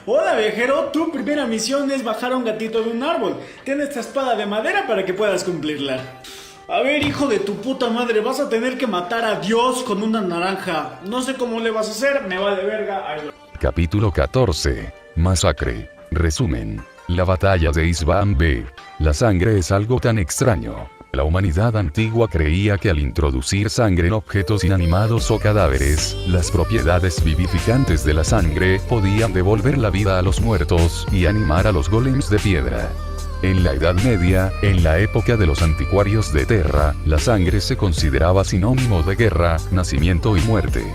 Hola viajero, tu primera misión es bajar a un gatito de un árbol. Ten esta espada de madera para que puedas cumplirla. A ver, hijo de tu puta madre, vas a tener que matar a Dios con una naranja. No sé cómo le vas a hacer, me vale verga. Capítulo 14. Masacre. Resumen. La batalla de Isban B. La sangre es algo tan extraño. La humanidad antigua creía que al introducir sangre en objetos inanimados o cadáveres, las propiedades vivificantes de la sangre podían devolver la vida a los muertos y animar a los golems de piedra. En la Edad Media, en la época de los anticuarios de Terra, la sangre se consideraba sinónimo de guerra, nacimiento y muerte.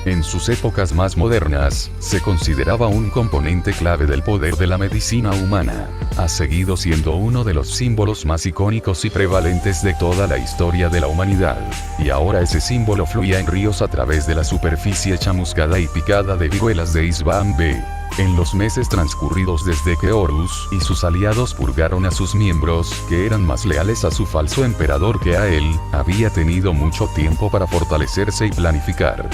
En sus épocas más modernas, se consideraba un componente clave del poder de la medicina humana. Ha seguido siendo uno de los símbolos más icónicos y prevalentes de toda la historia de la humanidad. Y ahora ese símbolo fluía en ríos a través de la superficie chamuscada y picada de viruelas de Isban B. En los meses transcurridos desde que Horus y sus aliados purgaron a sus miembros, que eran más leales a su falso emperador que a él, había tenido mucho tiempo para fortalecerse y planificar.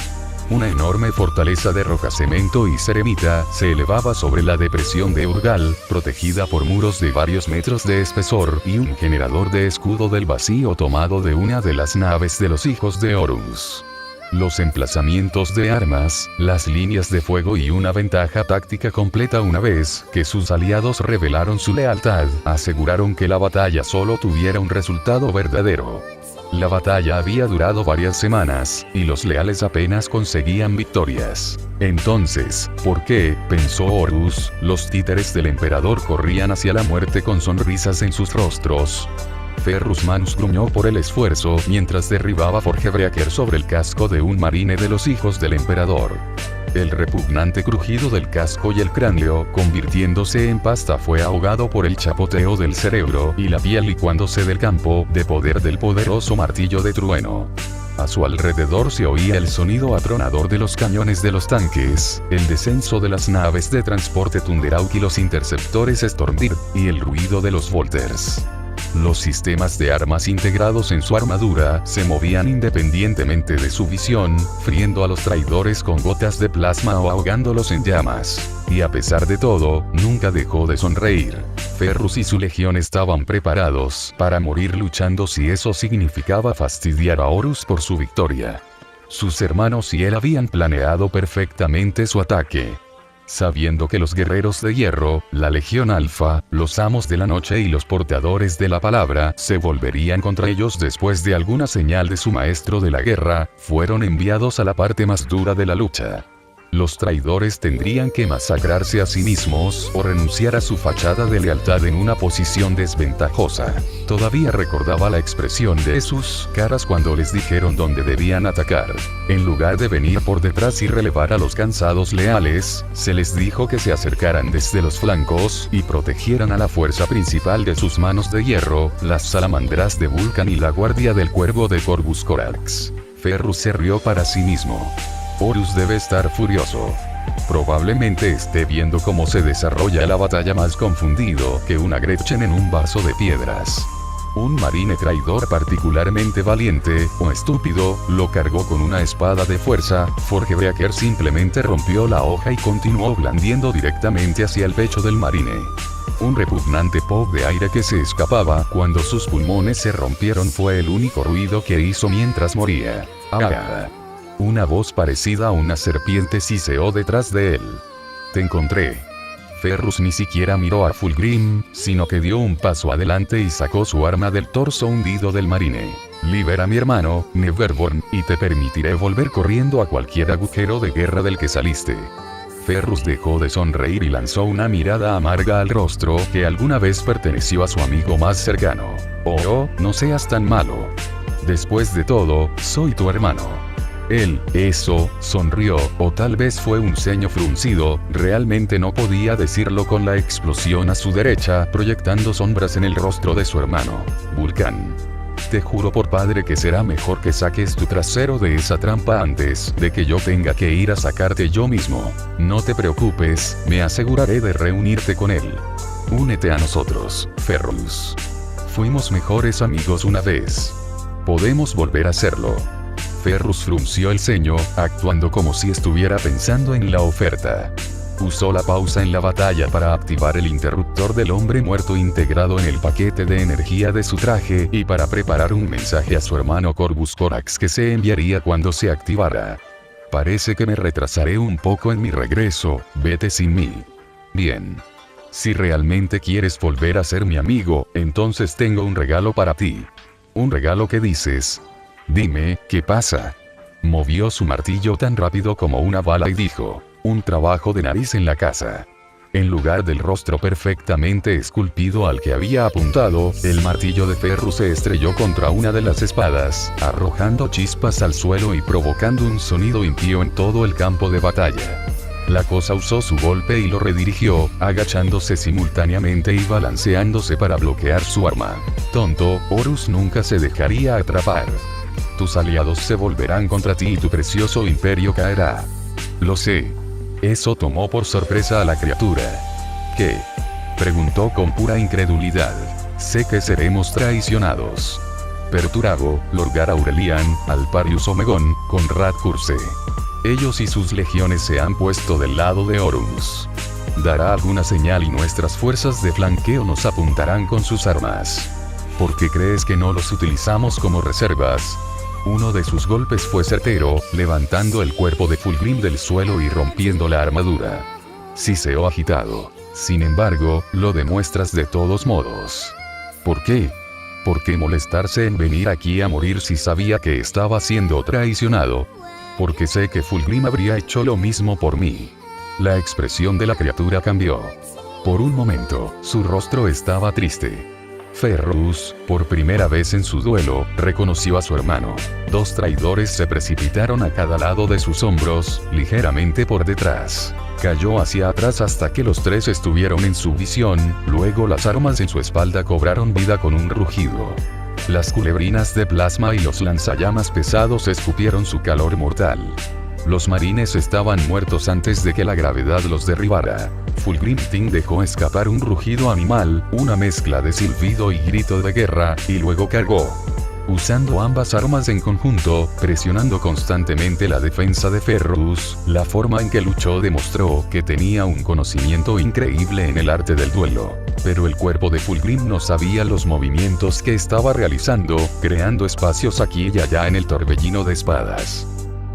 Una enorme fortaleza de roca, cemento y ceremita se elevaba sobre la depresión de Urgal, protegida por muros de varios metros de espesor y un generador de escudo del vacío tomado de una de las naves de los hijos de Horus. Los emplazamientos de armas, las líneas de fuego y una ventaja táctica completa una vez que sus aliados revelaron su lealtad, aseguraron que la batalla solo tuviera un resultado verdadero. La batalla había durado varias semanas, y los leales apenas conseguían victorias. Entonces, ¿por qué, pensó Horus, los títeres del emperador corrían hacia la muerte con sonrisas en sus rostros? Ferrus Manus gruñó por el esfuerzo mientras derribaba Forgebreaker sobre el casco de un marine de los hijos del emperador. El repugnante crujido del casco y el cráneo, convirtiéndose en pasta, fue ahogado por el chapoteo del cerebro y la piel licuándose del campo de poder del poderoso martillo de trueno. A su alrededor se oía el sonido atronador de los cañones de los tanques, el descenso de las naves de transporte Thunderhawk y los interceptores Stormbeard, y el ruido de los Volters. Los sistemas de armas integrados en su armadura se movían independientemente de su visión, friendo a los traidores con gotas de plasma o ahogándolos en llamas. Y a pesar de todo, nunca dejó de sonreír. Ferrus y su legión estaban preparados para morir luchando si eso significaba fastidiar a Horus por su victoria. Sus hermanos y él habían planeado perfectamente su ataque. Sabiendo que los guerreros de hierro, la Legión Alfa, los amos de la noche y los portadores de la palabra, se volverían contra ellos después de alguna señal de su maestro de la guerra, fueron enviados a la parte más dura de la lucha. Los traidores tendrían que masacrarse a sí mismos o renunciar a su fachada de lealtad en una posición desventajosa. Todavía recordaba la expresión de sus caras cuando les dijeron dónde debían atacar. En lugar de venir por detrás y relevar a los cansados leales, se les dijo que se acercaran desde los flancos y protegieran a la fuerza principal de sus manos de hierro, las salamandras de Vulcan y la guardia del cuervo de Corvus Corax. Ferrus se rió para sí mismo. Horus debe estar furioso. Probablemente esté viendo cómo se desarrolla la batalla más confundido que una Gretchen en un vaso de piedras. Un marine traidor particularmente valiente, o estúpido, lo cargó con una espada de fuerza. Forgebreaker simplemente rompió la hoja y continuó blandiendo directamente hacia el pecho del marine. Un repugnante pop de aire que se escapaba cuando sus pulmones se rompieron fue el único ruido que hizo mientras moría. ¡Ah! Una voz parecida a una serpiente siseó detrás de él. «Te encontré». Ferrus ni siquiera miró a Fulgrim, sino que dio un paso adelante y sacó su arma del torso hundido del marine. «Libera a mi hermano, Neverborn, y te permitiré volver corriendo a cualquier agujero de guerra del que saliste». Ferrus dejó de sonreír y lanzó una mirada amarga al rostro que alguna vez perteneció a su amigo más cercano. «Oh, no seas tan malo. Después de todo, soy tu hermano». Él, sonrió, o tal vez fue un ceño fruncido, realmente no podía decirlo con la explosión a su derecha, proyectando sombras en el rostro de su hermano, Vulcan. Te juro por padre que será mejor que saques tu trasero de esa trampa antes de que yo tenga que ir a sacarte yo mismo. No te preocupes, me aseguraré de reunirte con él. Únete a nosotros, Ferrus. Fuimos mejores amigos una vez. Podemos volver a hacerlo. Ferrus frunció el ceño, actuando como si estuviera pensando en la oferta. Usó la pausa en la batalla para activar el interruptor del hombre muerto integrado en el paquete de energía de su traje y para preparar un mensaje a su hermano Corvus Corax que se enviaría cuando se activara. Parece que me retrasaré un poco en mi regreso, vete sin mí. Bien. Si realmente quieres volver a ser mi amigo, entonces tengo un regalo para ti. ¿Un regalo qué dices? Dime, ¿qué pasa? Movió su martillo tan rápido como una bala y dijo, un trabajo de nariz en la casa. En lugar del rostro perfectamente esculpido al que había apuntado, el martillo de Ferrus se estrelló contra una de las espadas, arrojando chispas al suelo y provocando un sonido impío en todo el campo de batalla. La cosa usó su golpe y lo redirigió, agachándose simultáneamente y balanceándose para bloquear su arma. Tonto, Horus nunca se dejaría atrapar. Tus aliados se volverán contra ti y tu precioso imperio caerá. Lo sé. Eso tomó por sorpresa a la criatura. ¿Qué? Preguntó con pura incredulidad. Sé que seremos traicionados. Perturabo, Lorgar Aurelian, Alparius Omegon, Conrad Curse. Ellos y sus legiones se han puesto del lado de Horus. Dará alguna señal y nuestras fuerzas de flanqueo nos apuntarán con sus armas. ¿Por qué crees que no los utilizamos como reservas? Uno de sus golpes fue certero, levantando el cuerpo de Fulgrim del suelo y rompiendo la armadura. Siseó agitado. Sin embargo, lo demuestras de todos modos. ¿Por qué? ¿Por qué molestarse en venir aquí a morir si sabía que estaba siendo traicionado? Porque sé que Fulgrim habría hecho lo mismo por mí. La expresión de la criatura cambió. Por un momento, su rostro estaba triste. Ferrus, por primera vez en su duelo, reconoció a su hermano. Dos traidores se precipitaron a cada lado de sus hombros, ligeramente por detrás. Cayó hacia atrás hasta que los tres estuvieron en su visión, luego las armas en su espalda cobraron vida con un rugido. Las culebrinas de plasma y los lanzallamas pesados escupieron su calor mortal. Los marines estaban muertos antes de que la gravedad los derribara. Fulgrim dejó escapar un rugido animal, una mezcla de silbido y grito de guerra, y luego cargó. Usando ambas armas en conjunto, presionando constantemente la defensa de Ferrus, la forma en que luchó demostró que tenía un conocimiento increíble en el arte del duelo. Pero el cuerpo de Fulgrim no sabía los movimientos que estaba realizando, creando espacios aquí y allá en el torbellino de espadas.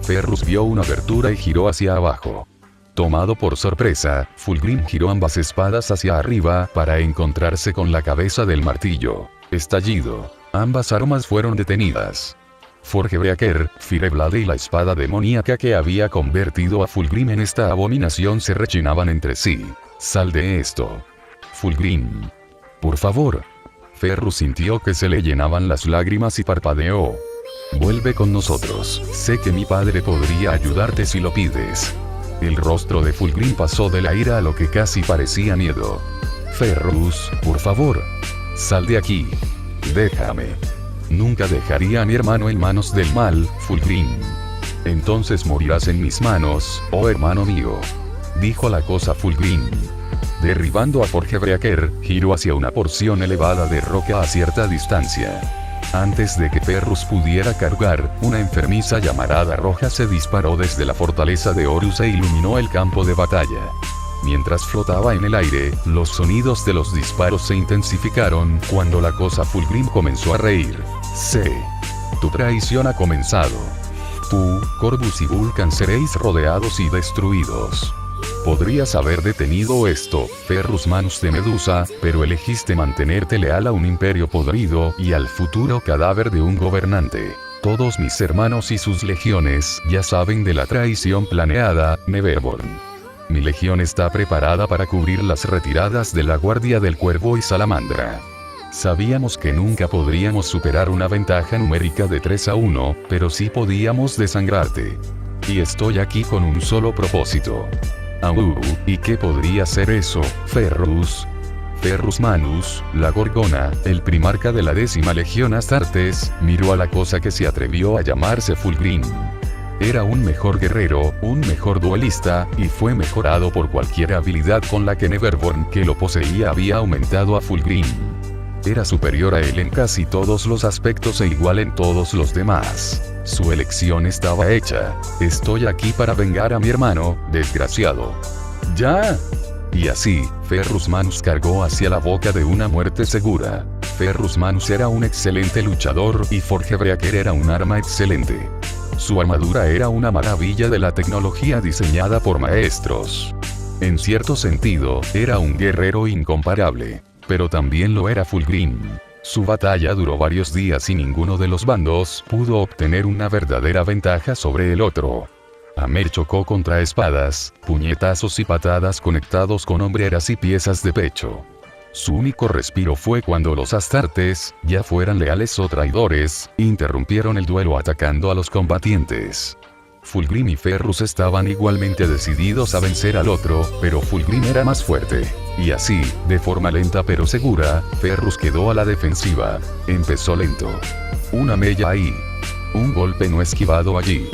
Ferrus vio una abertura y giró hacia abajo. Tomado por sorpresa, Fulgrim giró ambas espadas hacia arriba para encontrarse con la cabeza del martillo. Estallido. Ambas armas fueron detenidas. Forgebreaker, Fireblade y la espada demoníaca que había convertido a Fulgrim en esta abominación se rechinaban entre sí. Sal de esto. Fulgrim. Por favor. Ferrus sintió que se le llenaban las lágrimas y parpadeó. Vuelve con nosotros. Sé que mi padre podría ayudarte si lo pides. El rostro de Fulgrim pasó de la ira a lo que casi parecía miedo. Ferrus, por favor. Sal de aquí. Déjame. Nunca dejaría a mi hermano en manos del mal, Fulgrim. Entonces morirás en mis manos, oh hermano mío. Dijo la cosa Fulgrim. Derribando a Forgebreaker, giró hacia una porción elevada de roca a cierta distancia. Antes de que Ferrus pudiera cargar, una enfermiza llamarada roja se disparó desde la fortaleza de Horus e iluminó el campo de batalla. Mientras flotaba en el aire, los sonidos de los disparos se intensificaron cuando la cosa Fulgrim comenzó a reír. Tu traición ha comenzado. Tú, Corvus y Vulcan seréis rodeados y destruidos. Podrías haber detenido esto, Ferrus Manus de Medusa, pero elegiste mantenerte leal a un imperio podrido y al futuro cadáver de un gobernante. Todos mis hermanos y sus legiones ya saben de la traición planeada, Neverborn. Mi legión está preparada para cubrir las retiradas de la Guardia del Cuervo y Salamandra. Sabíamos que nunca podríamos superar una ventaja numérica de 3-1, pero sí podíamos desangrarte. Y estoy aquí con un solo propósito. ¿Y qué podría ser eso, Ferrus? Ferrus Manus, la Gorgona, el primarca de la 10ª Legión Astartes, miró a la cosa que se atrevió a llamarse Fulgrim. Era un mejor guerrero, un mejor duelista, y fue mejorado por cualquier habilidad con la que Neverborn que lo poseía había aumentado a Fulgrim. Era superior a él en casi todos los aspectos e igual en todos los demás. Su elección estaba hecha. Estoy aquí para vengar a mi hermano, desgraciado. ¡Ya! Y así, Ferrus Manus cargó hacia la boca de una muerte segura. Ferrus Manus era un excelente luchador y Forgebreaker era un arma excelente. Su armadura era una maravilla de la tecnología diseñada por maestros. En cierto sentido, era un guerrero incomparable. Pero también lo era Fulgrim. Su batalla duró varios días y ninguno de los bandos pudo obtener una verdadera ventaja sobre el otro. Amer chocó contra espadas, puñetazos y patadas conectados con hombreras y piezas de pecho. Su único respiro fue cuando los astartes, ya fueran leales o traidores, interrumpieron el duelo atacando a los combatientes. Fulgrim y Ferrus estaban igualmente decididos a vencer al otro, pero Fulgrim era más fuerte. Y así, de forma lenta pero segura, Ferrus quedó a la defensiva. Empezó lento. Una mella ahí. Un golpe no esquivado allí.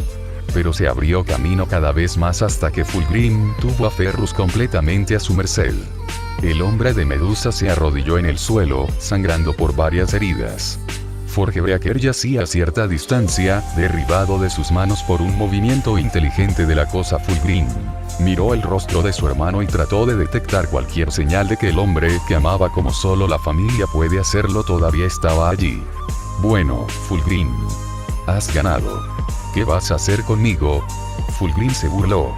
Pero se abrió camino cada vez más hasta que Fulgrim tuvo a Ferrus completamente a su merced. El hombre de Medusa se arrodilló en el suelo, sangrando por varias heridas. Forgebreaker yacía a cierta distancia, derribado de sus manos por un movimiento inteligente de la cosa Fulgrim. Miró el rostro de su hermano y trató de detectar cualquier señal de que el hombre que amaba como solo la familia puede hacerlo todavía estaba allí. Bueno, Fulgrim. Has ganado. ¿Qué vas a hacer conmigo? Fulgrim se burló.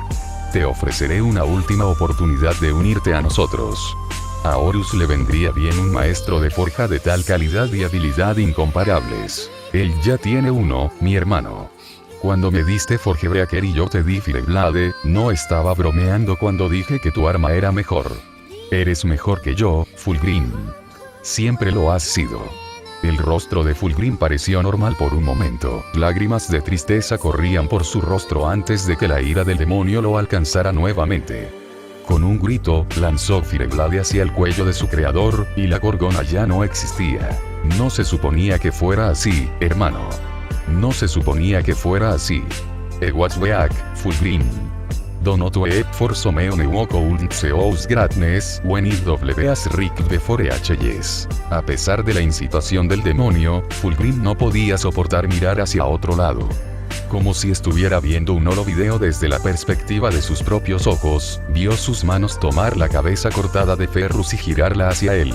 Te ofreceré una última oportunidad de unirte a nosotros. A Horus le vendría bien un maestro de forja de tal calidad y habilidad incomparables. Él ya tiene uno, mi hermano. Cuando me diste Forgebreaker y yo te di Fireblade, no estaba bromeando cuando dije que tu arma era mejor. Eres mejor que yo, Fulgrim. Siempre lo has sido. El rostro de Fulgrim pareció normal por un momento. Lágrimas de tristeza corrían por su rostro antes de que la ira del demonio lo alcanzara nuevamente. Con un grito, lanzó Fireblade hacia el cuello de su creador, y la gorgona ya no existía. No se suponía que fuera así, hermano. No se suponía que fuera así. Ewatsweak, Fulgrim. Donotue, forsomeo neuoko ultseous gratnes, wenid w's rick before yes. A pesar de la incitación del demonio, Fulgrim no podía soportar mirar hacia otro lado. Como si estuviera viendo un holo video desde la perspectiva de sus propios ojos, vio sus manos tomar la cabeza cortada de Ferrus y girarla hacia él.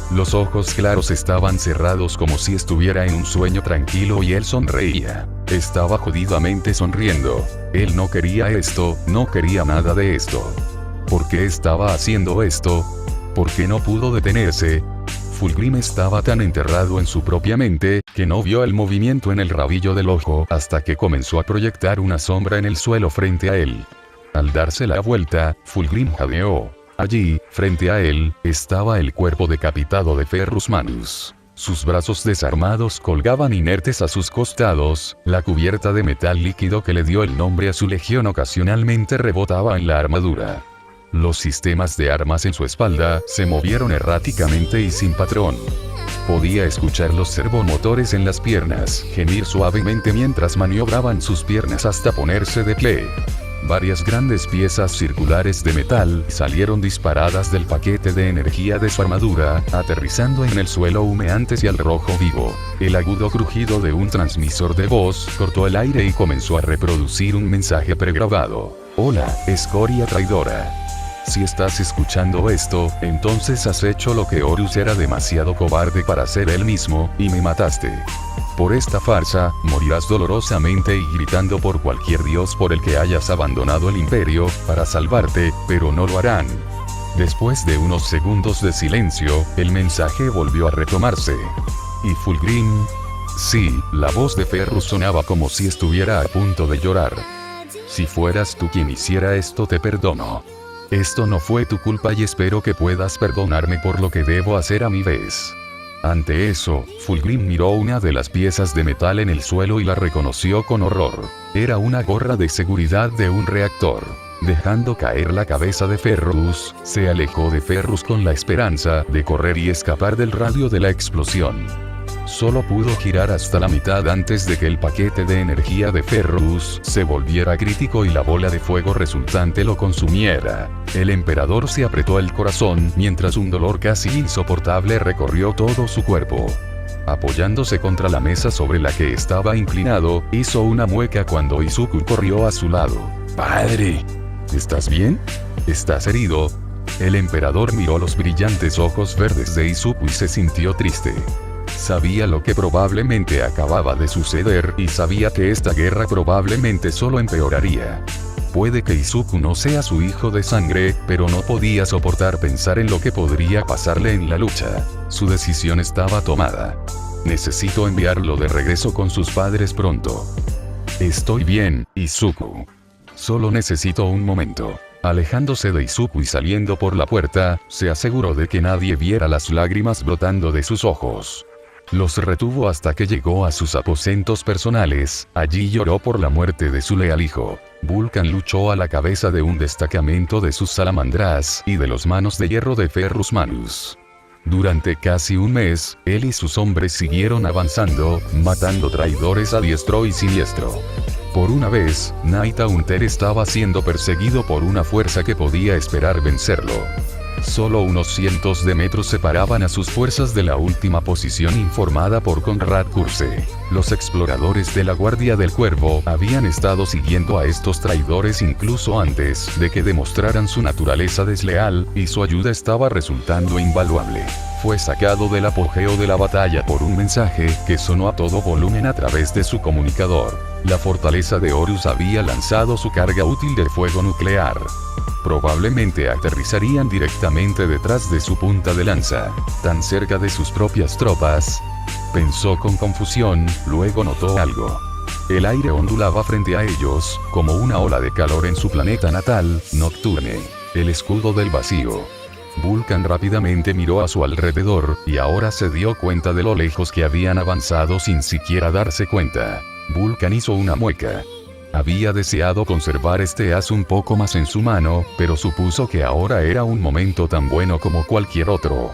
Los ojos claros estaban cerrados como si estuviera en un sueño tranquilo y él sonreía. Estaba jodidamente sonriendo. Él no quería esto, no quería nada de esto. ¿Por qué estaba haciendo esto? ¿Por qué no pudo detenerse? Fulgrim estaba tan enterrado en su propia mente, que no vio el movimiento en el rabillo del ojo hasta que comenzó a proyectar una sombra en el suelo frente a él. Al darse la vuelta, Fulgrim jadeó. Allí, frente a él, estaba el cuerpo decapitado de Ferrus Manus. Sus brazos desarmados colgaban inertes a sus costados, la cubierta de metal líquido que le dio el nombre a su legión ocasionalmente rebotaba en la armadura. Los sistemas de armas en su espalda se movieron erráticamente y sin patrón. Podía escuchar los servomotores en las piernas gemir suavemente mientras maniobraban sus piernas hasta ponerse de pie. Varias grandes piezas circulares de metal salieron disparadas del paquete de energía de su armadura, aterrizando en el suelo humeantes y al rojo vivo. El agudo crujido de un transmisor de voz cortó el aire y comenzó a reproducir un mensaje pregrabado. Hola, escoria traidora. Si estás escuchando esto, entonces has hecho lo que Horus era demasiado cobarde para hacer él mismo, y me mataste. Por esta farsa, morirás dolorosamente y gritando por cualquier dios por el que hayas abandonado el imperio, para salvarte, pero no lo harán. Después de unos segundos de silencio, el mensaje volvió a retomarse. Y Fulgrim... Sí, la voz de Ferrus sonaba como si estuviera a punto de llorar. Si fueras tú quien hiciera esto te perdono. Esto no fue tu culpa y espero que puedas perdonarme por lo que debo hacer a mi vez. Ante eso, Fulgrim miró una de las piezas de metal en el suelo y la reconoció con horror. Era una gorra de seguridad de un reactor. Dejando caer la cabeza de Ferrus, se alejó de Ferrus con la esperanza de correr y escapar del radio de la explosión. Solo pudo girar hasta la mitad antes de que el paquete de energía de Ferrus se volviera crítico y la bola de fuego resultante lo consumiera. El emperador se apretó el corazón mientras un dolor casi insoportable recorrió todo su cuerpo. Apoyándose contra la mesa sobre la que estaba inclinado, hizo una mueca cuando Izuku corrió a su lado. ¡Padre! ¿Estás bien? ¿Estás herido? El emperador miró los brillantes ojos verdes de Izuku y se sintió triste. Sabía lo que probablemente acababa de suceder y sabía que esta guerra probablemente solo empeoraría. Puede que Izuku no sea su hijo de sangre, pero no podía soportar pensar en lo que podría pasarle en la lucha. Su decisión estaba tomada. Necesito enviarlo de regreso con sus padres pronto. Estoy bien, Izuku. Solo necesito un momento. Alejándose de Izuku y saliendo por la puerta, se aseguró de que nadie viera las lágrimas brotando de sus ojos. Los retuvo hasta que llegó a sus aposentos personales. Allí lloró por la muerte de su leal hijo. Vulcan luchó a la cabeza de un destacamento de sus salamandras y de los manos de hierro de Ferrus Manus. Durante casi un mes, él y sus hombres siguieron avanzando, matando traidores a diestro y siniestro. Por una vez, Naita Unter estaba siendo perseguido por una fuerza que podía esperar vencerlo. Solo unos cientos de metros separaban a sus fuerzas de la última posición informada por Conrad Curse. Los exploradores de la Guardia del Cuervo habían estado siguiendo a estos traidores incluso antes de que demostraran su naturaleza desleal, y su ayuda estaba resultando invaluable. Fue sacado del apogeo de la batalla por un mensaje que sonó a todo volumen a través de su comunicador. La fortaleza de Horus había lanzado su carga útil de fuego nuclear. Probablemente aterrizarían directamente detrás de su punta de lanza, tan cerca de sus propias tropas. Pensó con confusión, luego notó algo. El aire ondulaba frente a ellos, como una ola de calor en su planeta natal, Nocturne, el escudo del vacío. Vulcan rápidamente miró a su alrededor, y ahora se dio cuenta de lo lejos que habían avanzado sin siquiera darse cuenta. Vulcan hizo una mueca. Había deseado conservar este as un poco más en su mano, pero supuso que ahora era un momento tan bueno como cualquier otro.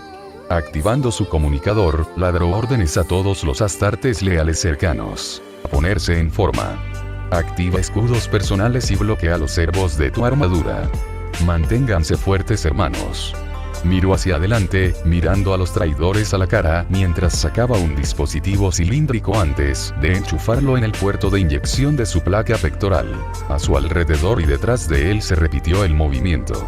Activando su comunicador, ladró órdenes a todos los astartes leales cercanos. A ponerse en forma. Activa escudos personales y bloquea los servos de tu armadura. Manténganse fuertes, hermanos. Miró hacia adelante, mirando a los traidores a la cara, mientras sacaba un dispositivo cilíndrico antes de enchufarlo en el puerto de inyección de su placa pectoral. A su alrededor y detrás de él se repitió el movimiento.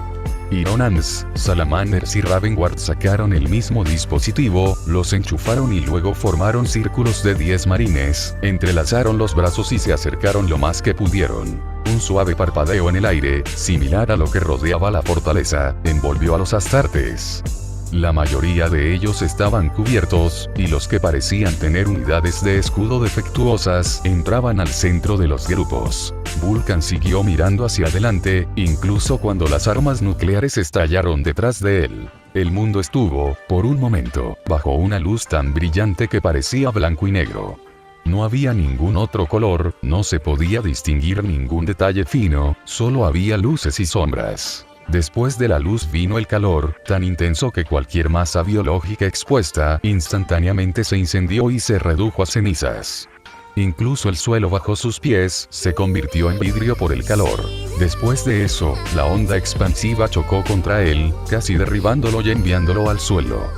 Ironans, Salamanders y Ravenguard sacaron el mismo dispositivo, los enchufaron y luego formaron círculos de 10 marines, entrelazaron los brazos y se acercaron lo más que pudieron. Un suave parpadeo en el aire, similar a lo que rodeaba la fortaleza, envolvió a los astartes. La mayoría de ellos estaban cubiertos, y los que parecían tener unidades de escudo defectuosas entraban al centro de los grupos. Vulcan siguió mirando hacia adelante, incluso cuando las armas nucleares estallaron detrás de él. El mundo estuvo, por un momento, bajo una luz tan brillante que parecía blanco y negro. No había ningún otro color, no se podía distinguir ningún detalle fino, solo había luces y sombras. Después de la luz vino el calor, tan intenso que cualquier masa biológica expuesta instantáneamente se incendió y se redujo a cenizas. Incluso el suelo bajo sus pies se convirtió en vidrio por el calor. Después de eso, la onda expansiva chocó contra él, casi derribándolo y enviándolo al suelo.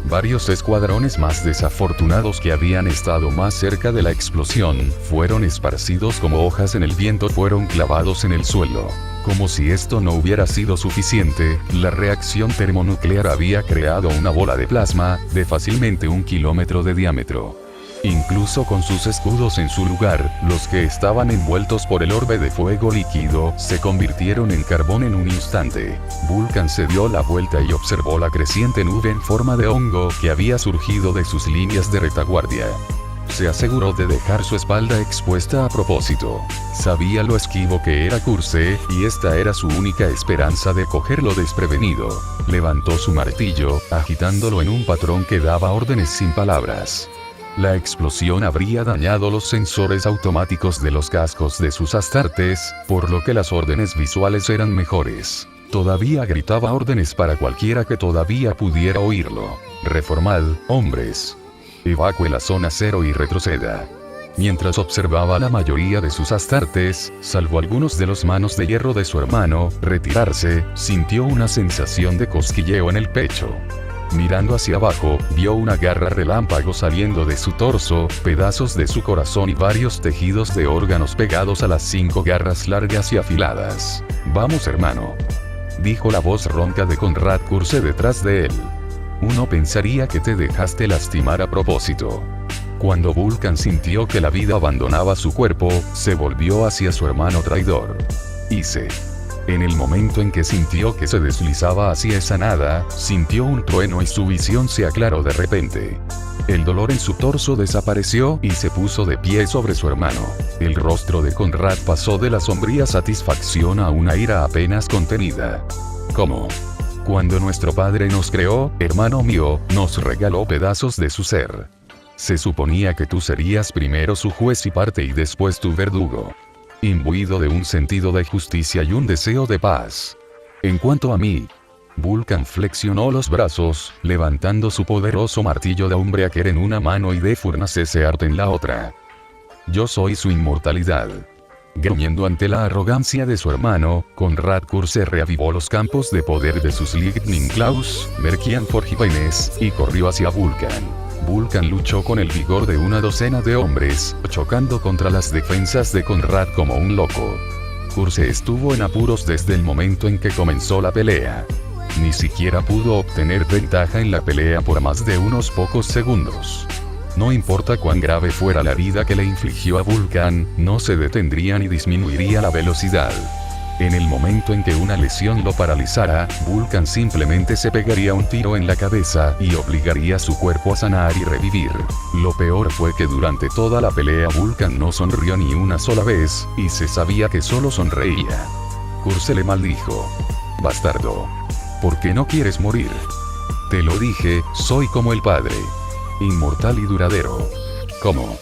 Varios escuadrones más desafortunados que habían estado más cerca de la explosión, fueron esparcidos como hojas en el viento, fueron clavados en el suelo. Como si esto no hubiera sido suficiente, la reacción termonuclear había creado una bola de plasma, de fácilmente 1 kilómetro de diámetro. Incluso con sus escudos en su lugar, los que estaban envueltos por el orbe de fuego líquido, se convirtieron en carbón en un instante. Vulcan se dio la vuelta y observó la creciente nube en forma de hongo que había surgido de sus líneas de retaguardia. Se aseguró de dejar su espalda expuesta a propósito. Sabía lo esquivo que era Curse, y esta era su única esperanza de cogerlo desprevenido. Levantó su martillo, agitándolo en un patrón que daba órdenes sin palabras. La explosión habría dañado los sensores automáticos de los cascos de sus astartes, por lo que las órdenes visuales eran mejores. Todavía gritaba órdenes para cualquiera que todavía pudiera oírlo. Reformad, hombres. Evacue la zona 0 y retroceda. Mientras observaba a la mayoría de sus astartes, salvo algunos de los manos de hierro de su hermano, retirarse, sintió una sensación de cosquilleo en el pecho. Mirando hacia abajo, vio una garra relámpago saliendo de su torso, pedazos de su corazón y varios tejidos de órganos pegados a las 5 garras largas y afiladas. «Vamos, hermano», dijo la voz ronca de Conrad Curse detrás de él. «Uno pensaría que te dejaste lastimar a propósito». Cuando Vulcan sintió que la vida abandonaba su cuerpo, se volvió hacia su hermano traidor. En el momento en que sintió que se deslizaba hacia esa nada, sintió un trueno y su visión se aclaró de repente. El dolor en su torso desapareció y se puso de pie sobre su hermano. El rostro de Conrad pasó de la sombría satisfacción a una ira apenas contenida. «¿Cómo? Cuando nuestro padre nos creó, hermano mío, nos regaló pedazos de su ser. Se suponía que tú serías primero su juez y parte y después tu verdugo. Imbuido de un sentido de justicia y un deseo de paz. En cuanto a mí...». Vulcan flexionó los brazos, levantando su poderoso martillo de Umbreaker en una mano y de Furnace-Seart en la otra. «Yo soy su inmortalidad». Gruñendo ante la arrogancia de su hermano, Conrad Curse reavivó los campos de poder de sus Lightning Claws, Merkian Forgivenes, y corrió hacia Vulcan. Vulcan luchó con el vigor de una docena de hombres, chocando contra las defensas de Conrad como un loco. Curse estuvo en apuros desde el momento en que comenzó la pelea. Ni siquiera pudo obtener ventaja en la pelea por más de unos pocos segundos. No importa cuán grave fuera la herida que le infligió a Vulcan, no se detendría ni disminuiría la velocidad. En el momento en que una lesión lo paralizara, Vulcan simplemente se pegaría un tiro en la cabeza y obligaría a su cuerpo a sanar y revivir. Lo peor fue que durante toda la pelea Vulcan no sonrió ni una sola vez, y se sabía que solo sonreía. Curse le maldijo. «Bastardo. ¿Por qué no quieres morir? Te lo dije, soy como el padre. Inmortal y duradero». «¿Cómo?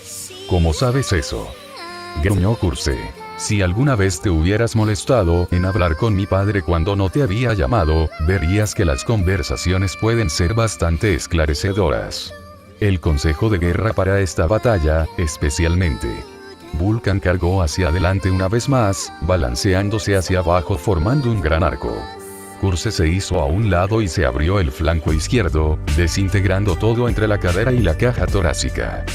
¿Cómo sabes eso?», gruñó Curse. «Si alguna vez te hubieras molestado en hablar con mi padre cuando no te había llamado, verías que las conversaciones pueden ser bastante esclarecedoras. El consejo de guerra para esta batalla, especialmente». Vulcan cargó hacia adelante una vez más, balanceándose hacia abajo formando un gran arco. Curse se hizo a un lado y se abrió el flanco izquierdo, desintegrando todo entre la cadera y la caja torácica.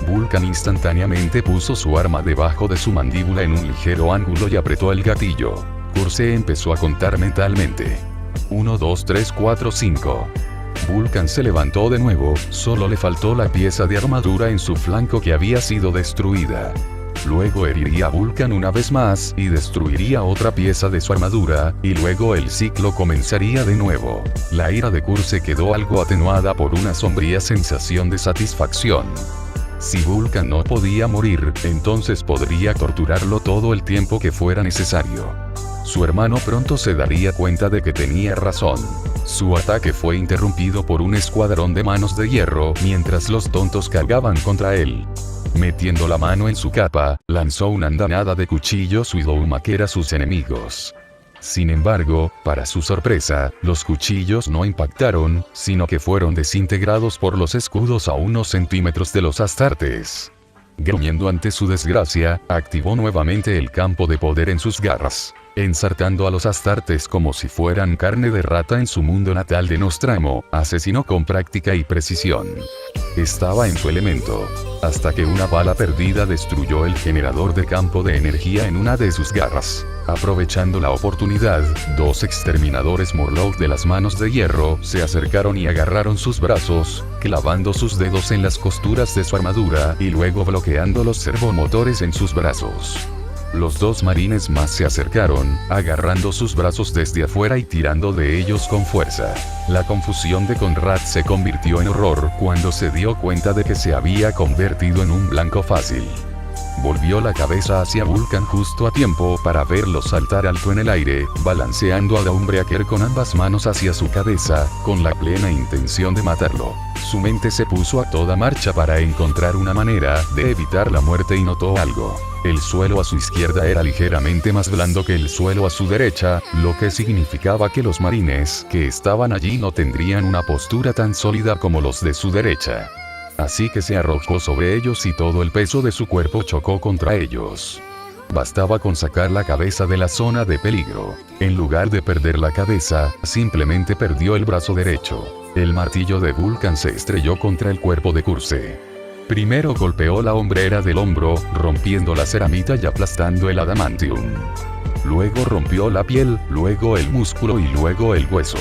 Vulcan instantáneamente puso su arma debajo de su mandíbula en un ligero ángulo y apretó el gatillo. Curse empezó a contar mentalmente. 1, 2, 3, 4, 5. Vulcan se levantó de nuevo, solo le faltó la pieza de armadura en su flanco que había sido destruida. Luego heriría a Vulcan una vez más y destruiría otra pieza de su armadura, y luego el ciclo comenzaría de nuevo. La ira de Curse quedó algo atenuada por una sombría sensación de satisfacción. Si Vulcan no podía morir, entonces podría torturarlo todo el tiempo que fuera necesario. Su hermano pronto se daría cuenta de que tenía razón. Su ataque fue interrumpido por un escuadrón de manos de hierro mientras los tontos cargaban contra él. Metiendo la mano en su capa, lanzó una andanada de cuchillos y Widowmaker a sus enemigos. Sin embargo, para su sorpresa, los cuchillos no impactaron, sino que fueron desintegrados por los escudos a unos centímetros de los astartes. Gruñendo ante su desgracia, activó nuevamente el campo de poder en sus garras, ensartando a los astartes como si fueran carne de rata en su mundo natal de Nostramo, asesinó con práctica y precisión. Estaba en su elemento, hasta que una bala perdida destruyó el generador de campo de energía en una de sus garras. Aprovechando la oportunidad, 2 exterminadores Morlock de las manos de hierro se acercaron y agarraron sus brazos, clavando sus dedos en las costuras de su armadura y luego bloqueando los servomotores en sus brazos. Los 2 marines más se acercaron, agarrando sus brazos desde afuera y tirando de ellos con fuerza. La confusión de Conrad se convirtió en horror cuando se dio cuenta de que se había convertido en un blanco fácil. Volvió la cabeza hacia Vulcan justo a tiempo para verlo saltar alto en el aire, balanceando a Dawnbreaker con ambas manos hacia su cabeza, con la plena intención de matarlo. Su mente se puso a toda marcha para encontrar una manera de evitar la muerte y notó algo. El suelo a su izquierda era ligeramente más blando que el suelo a su derecha, lo que significaba que los marines que estaban allí no tendrían una postura tan sólida como los de su derecha. Así que se arrojó sobre ellos y todo el peso de su cuerpo chocó contra ellos. Bastaba con sacar la cabeza de la zona de peligro. En lugar de perder la cabeza, simplemente perdió el brazo derecho. El martillo de Vulcan se estrelló contra el cuerpo de Curse. Primero golpeó la hombrera del hombro, rompiendo la ceramita y aplastando el adamantium. Luego rompió la piel, luego el músculo y luego el hueso.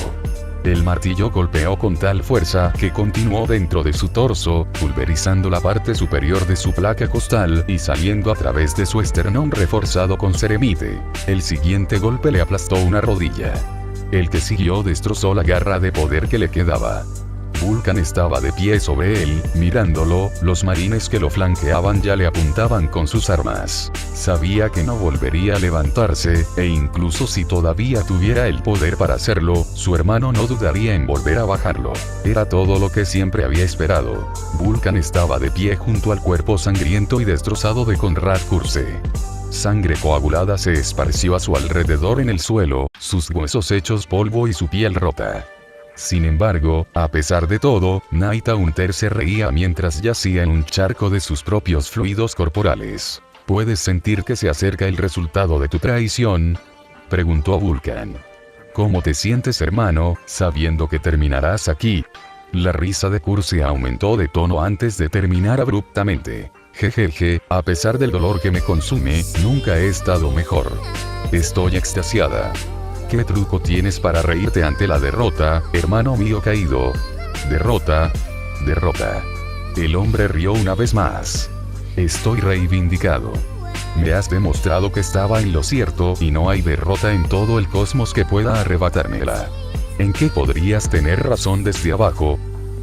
El martillo golpeó con tal fuerza que continuó dentro de su torso, pulverizando la parte superior de su placa costal y saliendo a través de su esternón reforzado con ceramite. El siguiente golpe le aplastó una rodilla. El que siguió destrozó la garra de poder que le quedaba. Vulcan estaba de pie sobre él, mirándolo. Los marines que lo flanqueaban ya le apuntaban con sus armas. Sabía que no volvería a levantarse, e incluso si todavía tuviera el poder para hacerlo, su hermano no dudaría en volver a bajarlo. Era todo lo que siempre había esperado. Vulcan estaba de pie junto al cuerpo sangriento y destrozado de Conrad Curse. Sangre coagulada se esparció a su alrededor en el suelo, sus huesos hechos polvo y su piel rota. Sin embargo, a pesar de todo, Naita Unter se reía mientras yacía en un charco de sus propios fluidos corporales. ¿Puedes sentir que se acerca el resultado de tu traición?, preguntó Vulcan. ¿Cómo te sientes, hermano, sabiendo que terminarás aquí? La risa de Curse aumentó de tono antes de terminar abruptamente. Jejeje, a pesar del dolor que me consume, nunca he estado mejor. Estoy extasiada. ¿Qué truco tienes para reírte ante la derrota, hermano mío caído? Derrota. Derrota. El hombre rió una vez más. Estoy reivindicado. Me has demostrado que estaba en lo cierto y no hay derrota en todo el cosmos que pueda arrebatármela. ¿En qué podrías tener razón desde abajo?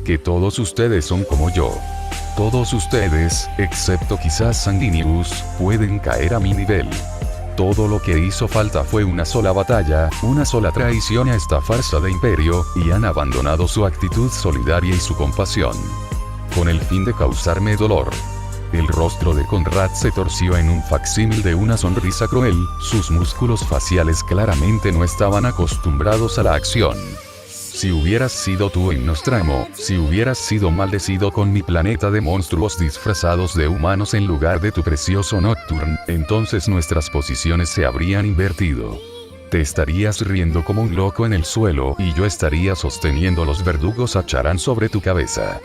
Que todos ustedes son como yo. Todos ustedes, excepto quizás Sanguinius, pueden caer a mi nivel. Todo lo que hizo falta fue una sola batalla, una sola traición a esta farsa de imperio, y han abandonado su actitud solidaria y su compasión. Con el fin de causarme dolor. El rostro de Conrad se torció en un facsímil de una sonrisa cruel, sus músculos faciales claramente no estaban acostumbrados a la acción. Si hubieras sido tú en Nostramo, si hubieras sido maldecido con mi planeta de monstruos disfrazados de humanos en lugar de tu precioso Nocturne, entonces nuestras posiciones se habrían invertido. Te estarías riendo como un loco en el suelo y yo estaría sosteniendo los verdugos a Charan sobre tu cabeza.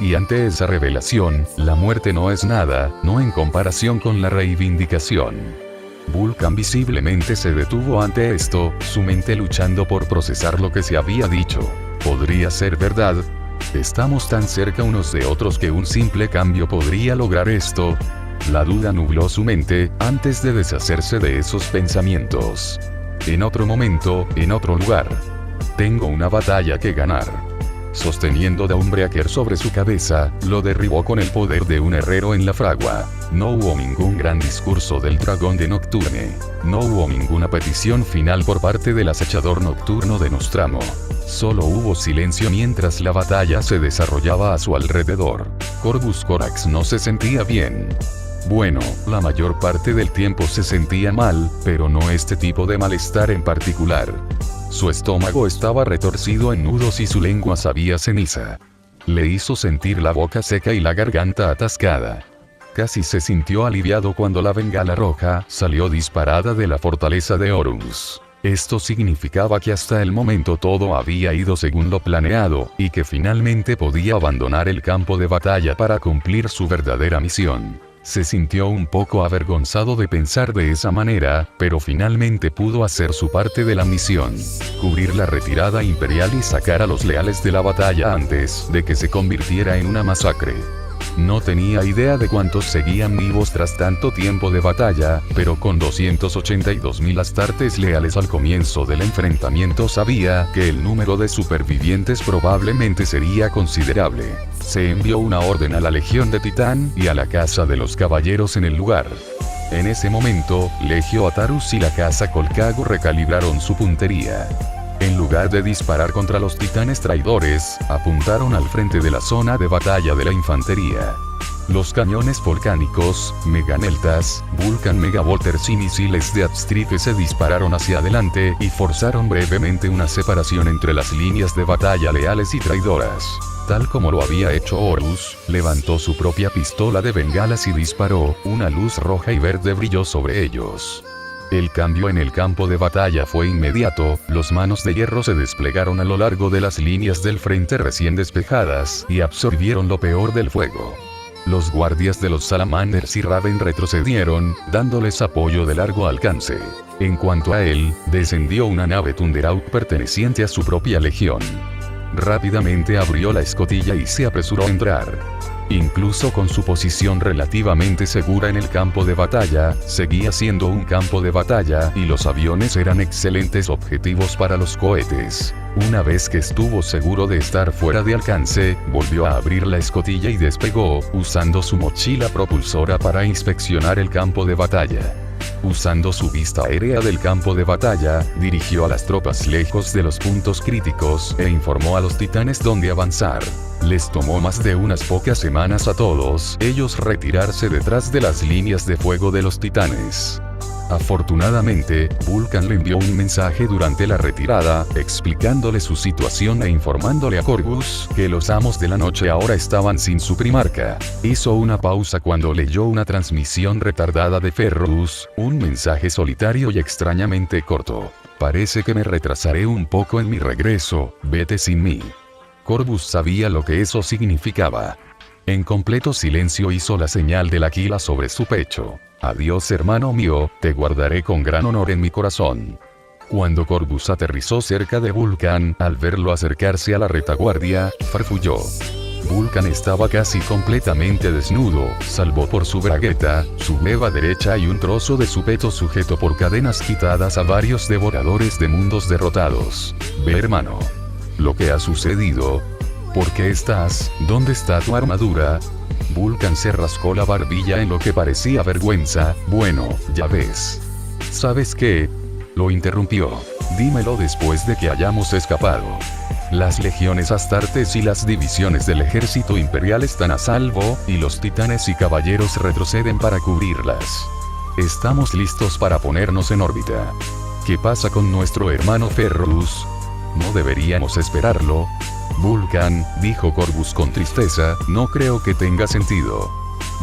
Y ante esa revelación, la muerte no es nada, no en comparación con la reivindicación. Vulcan visiblemente se detuvo ante esto, su mente luchando por procesar lo que se había dicho. ¿Podría ser verdad? Estamos tan cerca unos de otros que un simple cambio podría lograr esto. La duda nubló su mente, antes de deshacerse de esos pensamientos. En otro momento, en otro lugar. Tengo una batalla que ganar. Sosteniendo Dawnbreaker sobre su cabeza, lo derribó con el poder de un herrero en la fragua. No hubo ningún gran discurso del dragón de Nocturne. No hubo ninguna petición final por parte del acechador nocturno de Nostramo. Solo hubo silencio mientras la batalla se desarrollaba a su alrededor. Corvus Corax no se sentía bien. Bueno, la mayor parte del tiempo se sentía mal, pero no este tipo de malestar en particular. Su estómago estaba retorcido en nudos y su lengua sabía ceniza. Le hizo sentir la boca seca y la garganta atascada. Casi se sintió aliviado cuando la bengala roja salió disparada de la fortaleza de Horus. Esto significaba que hasta el momento todo había ido según lo planeado, y que finalmente podía abandonar el campo de batalla para cumplir su verdadera misión. Se sintió un poco avergonzado de pensar de esa manera, pero finalmente pudo hacer su parte de la misión. Cubrir la retirada imperial y sacar a los leales de la batalla antes de que se convirtiera en una masacre. No tenía idea de cuántos seguían vivos tras tanto tiempo de batalla, pero con 282.000 astartes leales al comienzo del enfrentamiento sabía que el número de supervivientes probablemente sería considerable. Se envió una orden a la Legión de Titán y a la Casa de los Caballeros en el lugar. En ese momento, Legio Atarus y la Casa Colcago recalibraron su puntería. En lugar de disparar contra los titanes traidores, apuntaron al frente de la zona de batalla de la infantería. Los cañones volcánicos, meganeltas, Vulcan Megavolters y misiles de Abstrite se dispararon hacia adelante y forzaron brevemente una separación entre las líneas de batalla leales y traidoras. Tal como lo había hecho Horus, levantó su propia pistola de bengalas y disparó, una luz roja y verde brilló sobre ellos. El cambio en el campo de batalla fue inmediato, los manos de hierro se desplegaron a lo largo de las líneas del frente recién despejadas, y absorbieron lo peor del fuego. Los guardias de los Salamanders y Raven retrocedieron, dándoles apoyo de largo alcance. En cuanto a él, descendió una nave Thunderhawk perteneciente a su propia legión. Rápidamente abrió la escotilla y se apresuró a entrar. Incluso con su posición relativamente segura en el campo de batalla, seguía siendo un campo de batalla y los aviones eran excelentes objetivos para los cohetes. Una vez que estuvo seguro de estar fuera de alcance, volvió a abrir la escotilla y despegó, usando su mochila propulsora para inspeccionar el campo de batalla. Usando su vista aérea del campo de batalla, dirigió a las tropas lejos de los puntos críticos e informó a los titanes dónde avanzar. Les tomó más de unas pocas semanas a todos ellos retirarse detrás de las líneas de fuego de los titanes. Afortunadamente, Vulcan le envió un mensaje durante la retirada, explicándole su situación e informándole a Corvus que los amos de la noche ahora estaban sin su primarca. Hizo una pausa cuando leyó una transmisión retardada de Ferrus, un mensaje solitario y extrañamente corto. Parece que me retrasaré un poco en mi regreso, vete sin mí. Corvus sabía lo que eso significaba. En completo silencio hizo la señal del águila sobre su pecho. Adiós hermano mío, te guardaré con gran honor en mi corazón. Cuando Corvus aterrizó cerca de Vulcan, al verlo acercarse a la retaguardia, farfulló. Vulcan estaba casi completamente desnudo, salvo por su bragueta, su leva derecha y un trozo de su peto sujeto por cadenas quitadas a varios devoradores de mundos derrotados. Ve hermano. Lo que ha sucedido. ¿Por qué estás? ¿Dónde está tu armadura? Vulcan se rascó la barbilla en lo que parecía vergüenza. Bueno, ya ves. ¿Sabes qué? Lo interrumpió. Dímelo después de que hayamos escapado. Las legiones astartes y las divisiones del ejército imperial están a salvo, y los titanes y caballeros retroceden para cubrirlas. Estamos listos para ponernos en órbita. ¿Qué pasa con nuestro hermano Ferrus? ¿No deberíamos esperarlo? Vulcan, dijo Corvus con tristeza, no creo que tenga sentido.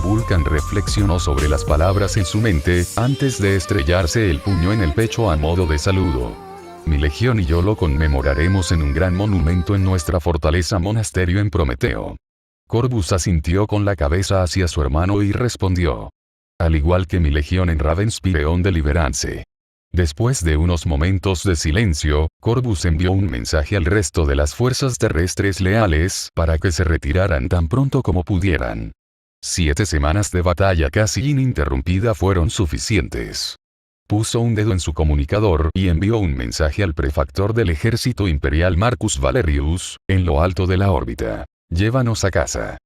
Vulcan reflexionó sobre las palabras en su mente, antes de estrellarse el puño en el pecho a modo de saludo. Mi legión y yo lo conmemoraremos en un gran monumento en nuestra fortaleza monasterio en Prometeo. Corvus asintió con la cabeza hacia su hermano y respondió. Al igual que mi legión en Ravenspire Deliverance. Después de unos momentos de silencio, Corvus envió un mensaje al resto de las fuerzas terrestres leales para que se retiraran tan pronto como pudieran. 7 semanas de batalla casi ininterrumpida fueron suficientes. Puso un dedo en su comunicador y envió un mensaje al prefactor del ejército imperial Marcus Valerius, en lo alto de la órbita. Llévanos a casa.